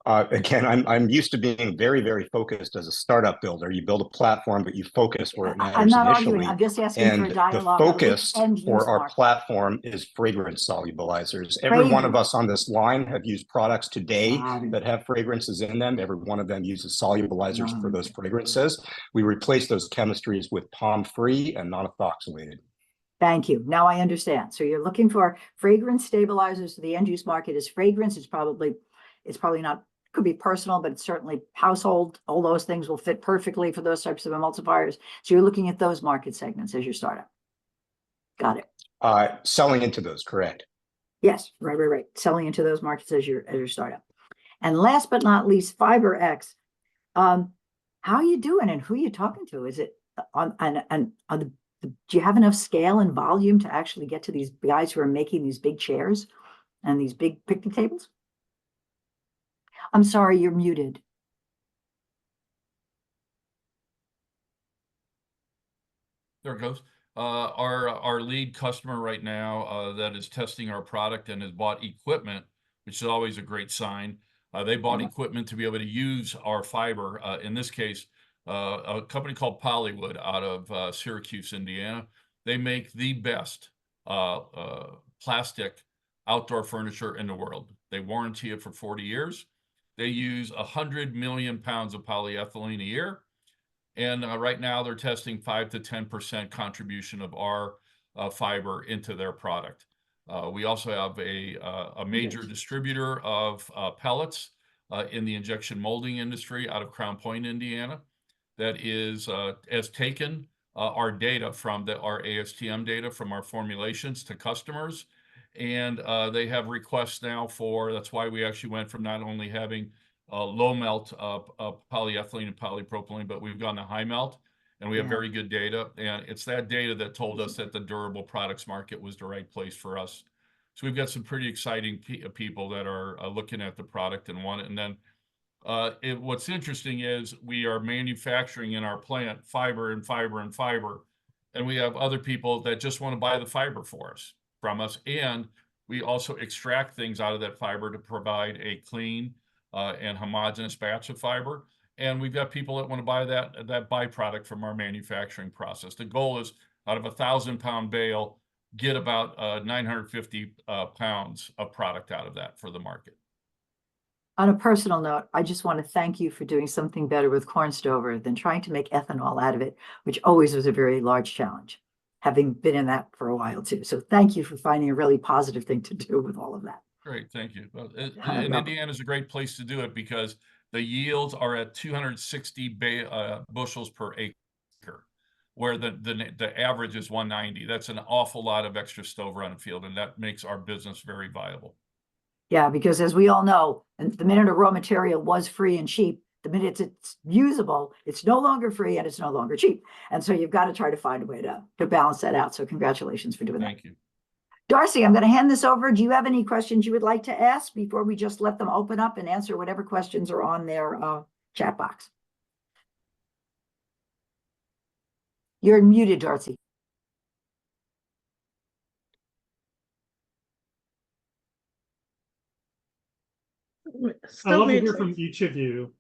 Again, I'm used to being very, very focused as a startup builder. You build a platform, but you focus where it matters I'm not initially. arguing. I'm just asking for a dialogue. The focus for our platform is fragrance solubilizers. Every one of us on this line have used products today that have fragrances in them. Every one of them uses solubilizers for those fragrances. We replace those chemistries with palm-free and non-ethoxylated. Thank you. Now I understand. So you're looking for fragrance stabilizers. The end use market is fragrance. It's probably not, could be personal, but it's certainly household. All those things will fit perfectly for those types of emulsifiers. So you're looking at those market segments as your startup. Got it. Selling into those, correct. Yes, right. Selling into those markets as your startup. And last but not least, FiberX. How are you doing and who are you talking to? Is it do you have enough scale and volume to actually get to these guys who are making these big chairs and these big picnic tables? I'm sorry, you're muted. There it goes. Our lead customer right now that is testing our product and has bought equipment, which is always a great sign. They bought equipment to be able to use our fiber. In this case, a company called Polywood out of Syracuse, Indiana. They make the best plastic outdoor furniture in the world. They warranty it for 40 years. They use 100 million pounds of polyethylene a year. And right now they're testing 5 to 10% contribution of our fiber into their product. We also have a major distributor of pellets in the injection molding industry out of Crown Point, Indiana, that has taken our data from our ASTM data from our formulations to customers. And they have requests now that's why we actually went from not only having low melt polyethylene and polypropylene, but we've gone to high melt, and we have very good data. And it's that data that told us that the durable products market was the right place for us. So we've got some pretty exciting people that are looking at the product and want it. And then what's interesting is we are manufacturing in our plant fiber. And we have other people that just want to buy the fiber from us. And we also extract things out of that fiber to provide a clean and homogeneous batch of fiber. And we've got people that want to buy that byproduct from our manufacturing process. The goal is out of a 1,000-pound bale, get about 950 pounds of product out of that for the market. On a personal note, I just want to thank you for doing something better with corn stover than trying to make ethanol out of it, which always was a very large challenge, having been in that for a while too. So thank you for finding a really positive thing to do with all of that. Great, thank you. And Indiana is a great place to do it because the yields are at 260 bushels per acre, where the average is 190. That's an awful lot of extra stover on the field, and that makes our business very viable. Yeah, because as we all know, the minute a raw material was free and cheap, the minute it's usable, it's no longer free and it's no longer cheap. And so you've got to try to find a way to balance that out. So congratulations for doing that. Thank you. Darcy, I'm going to hand this over. Do you have any questions you would like to ask before we just let them open up and answer whatever questions are on their chat box? You're muted, Darcy. I'd love to hear from each of you.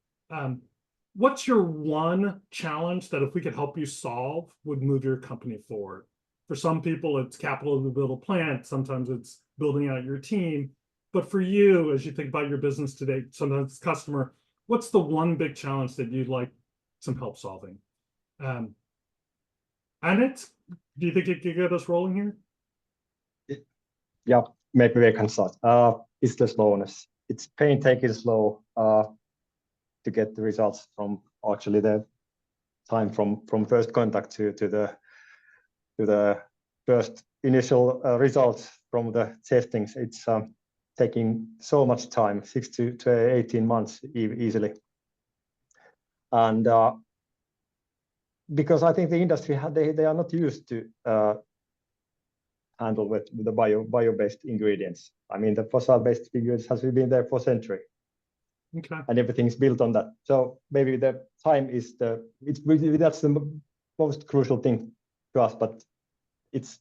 What's your one challenge that if we could help you solve would move your company forward? For some people, it's capital to build a plant. Sometimes it's building out your team. But for you, as you think about your business today, sometimes it's customer, what's the one big challenge that you'd like some help solving? Annette, do you think you could get us rolling here? Yeah, maybe we can start. It's the slowness. It's painstaking slow to get the results from actually the time from first contact to the first initial results from the testings. It's taking so much time, 6 to 18 months easily. And because I think the industry they are not used to handle with the bio-based ingredients. I mean, the fossil-based ingredients has been there for centuries. Okay. And everything's built on that. So maybe the time is that's the most crucial thing to us, but it's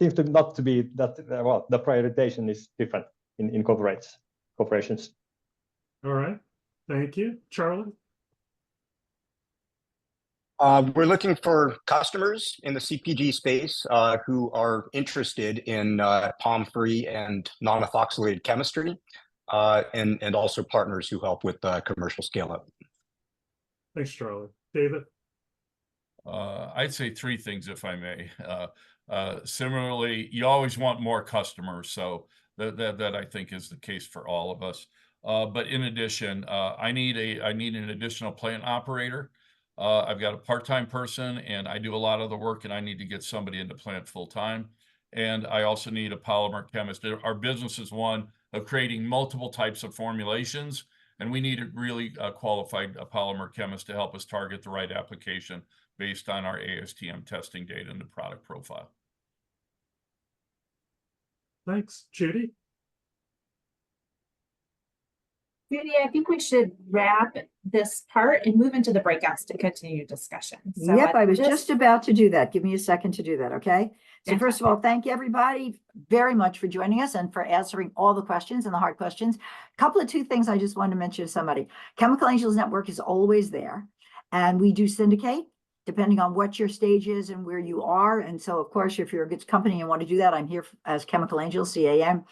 seems to not to be that well, the prioritization is different in corporations. All right. Thank you. Charlie? We're looking for customers in the CPG space who are interested in palm-free and non-ethoxylated chemistry, and also partners who help with commercial scale-up. Thanks, Charlie. David? I'd say three things, if I may. Similarly, you always want more customers, so that I think is the case for all of us. But in addition, I need an additional plant operator. I've got a part-time person, and I do a lot of the work, and I need to get somebody in the plant full-time. And I also need a polymer chemist. Our business is one of creating multiple types of formulations, and we need a really qualified polymer chemist to help us target the right application based on our ASTM testing data and the product profile. Thanks. Judy? Judy, I think we should wrap this part and move into the breakouts to continue discussion. So yep, I was just about to do that. Give me a second to do that, okay? So first of all, thank you everybody very much for joining us and for answering all the questions and the hard questions. Two things I just wanted to mention to somebody. Chemical Angels Network is always there, and we do syndicate depending on what your stage is and where you are. And so, of course, if you're a good company and want to do that, I'm here as Chemical Angels, CAM.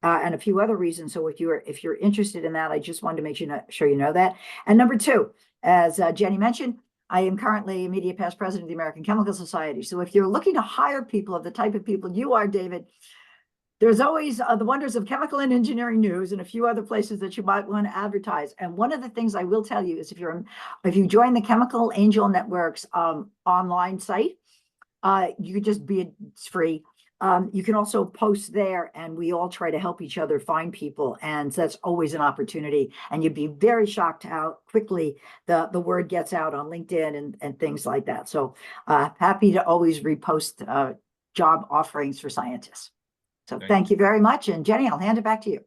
And a few other reasons. So if you're interested in that, I just wanted to make sure you know that. And number two, as Jenny mentioned, I am currently immediate past president of the American Chemical Society. So if you're looking to hire people of the type of people you are, David, there's always the wonders of Chemical and Engineering News and a few other places that you might want to advertise. And one of the things I will tell you is if you join the Chemical Angel Network's online site, you could just it's free. You can also post there, and we all try to help each other find people, and so that's always an opportunity. And you'd be very shocked how quickly the word gets out on LinkedIn and things like that. So happy to always repost job offerings for scientists. So thank you very much. And Jenny, I'll hand it back to you.